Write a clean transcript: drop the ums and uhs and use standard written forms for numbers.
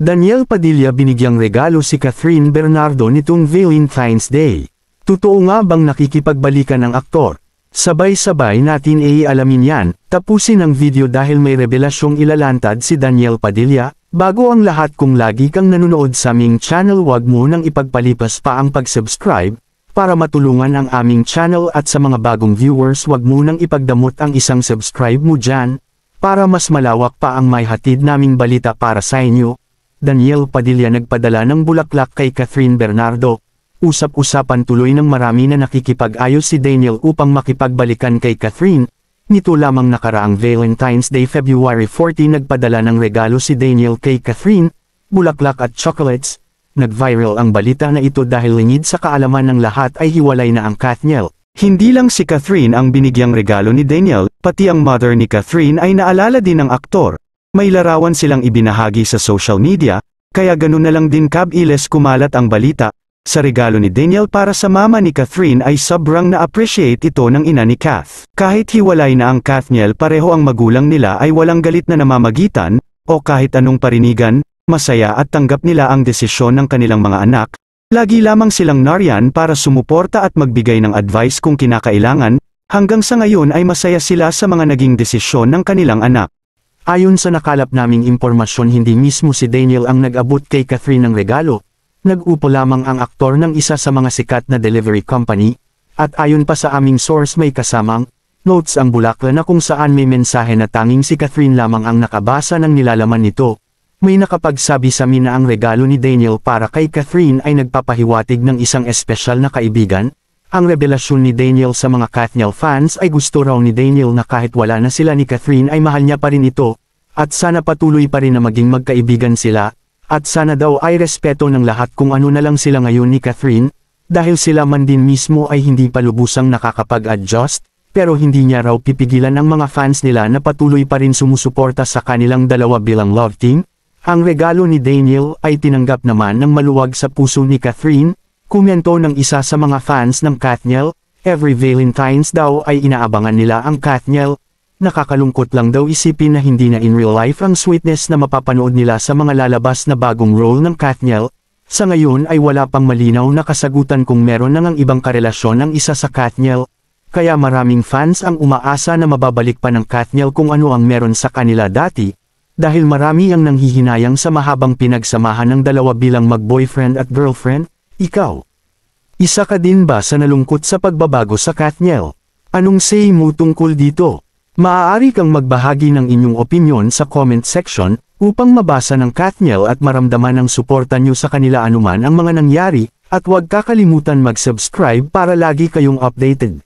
Daniel Padilla binigyang regalo si Catherine Bernardo nitong Valentine's Day. Totoo nga bang nakikipagbalikan ang aktor? Sabay-sabay natin alamin yan. Tapusin ang video dahil may revelasyong ilalantad si Daniel Padilla. Bago ang lahat, kung lagi kang nanonood sa aming channel, huwag mo nang ipagpalipas pa ang pag-subscribe para matulungan ang aming channel, at sa mga bagong viewers, huwag mo nang ipagdamot ang isang subscribe mo dyan para mas malawak pa ang may hatid naming balita para sa inyo. Daniel Padilla nagpadala ng bulaklak kay Catherine Bernardo. Usap-usapan tuloy ng marami na nakikipag-ayos si Daniel upang makipagbalikan kay Catherine. Nito lamang nakaraang Valentine's Day February 14 nagpadala ng regalo si Daniel kay Catherine, bulaklak at chocolates. Nag-viral ang balita na ito dahil lingid sa kaalaman ng lahat ay hiwalay na ang Katniel. Hindi lang si Catherine ang binigyang regalo ni Daniel, pati ang mother ni Catherine ay naalala din ng aktor. May larawan silang ibinahagi sa social media, kaya ganun na lang din kabilis kumalat ang balita. Sa regalo ni Daniel para sa mama ni Catherine ay sobrang na-appreciate ito ng ina ni Kath. Kahit hiwalay na ang Katniel, pareho ang magulang nila ay walang galit na namamagitan, o kahit anong parinigan, masaya at tanggap nila ang desisyon ng kanilang mga anak. Lagi lamang silang nariyan para sumuporta at magbigay ng advice kung kinakailangan. Hanggang sa ngayon ay masaya sila sa mga naging desisyon ng kanilang anak. Ayon sa nakalap naming impormasyon, hindi mismo si Daniel ang nag-abot kay Catherine ng regalo. Nag-upo lamang ang aktor ng isa sa mga sikat na delivery company, at ayon pa sa aming source may kasamang notes ang bulaklak na kung saan may mensahe na tanging si Catherine lamang ang nakabasa ng nilalaman nito. May nakapagsabi sa amin na ang regalo ni Daniel para kay Catherine ay nagpapahiwatig ng isang espesyal na kaibigan. Ang revelasyon ni Daniel sa mga Katniel fans ay gusto raw ni Daniel na kahit wala na sila ni Catherine ay mahal niya pa rin ito, at sana patuloy pa rin na maging magkaibigan sila, at sana daw ay respeto ng lahat kung ano na lang sila ngayon ni Catherine, dahil sila man din mismo ay hindi pa lubusang nakakapag-adjust, pero hindi niya raw pipigilan ang mga fans nila na patuloy pa rin sumusuporta sa kanilang dalawa bilang love team. Ang regalo ni Daniel ay tinanggap naman ng maluwag sa puso ni Catherine. Komento ng isa sa mga fans ng Katniel, every Valentine's daw ay inaabangan nila ang Katniel. Nakakalungkot lang daw isipin na hindi na in real life ang sweetness na mapapanood nila sa mga lalabas na bagong role ng Katniel. Sa ngayon ay wala pang malinaw na kasagutan kung meron na ngang ibang karelasyon ang isa sa Katniel. Kaya maraming fans ang umaasa na mababalik pa ng Katniel kung ano ang meron sa kanila dati. Dahil marami ang nanghihinayang sa mahabang pinagsamahan ng dalawa bilang mag-boyfriend at girlfriend. Ikaw, isa ka din ba sa nalungkot sa pagbabago sa Katniel? Anong say mo tungkol dito? Maaari kang magbahagi ng inyong opinyon sa comment section, upang mabasa ng Katniel at maramdaman ang suporta nyo sa kanila anuman ang mga nangyari, at huwag kakalimutan mag-subscribe para lagi kayong updated.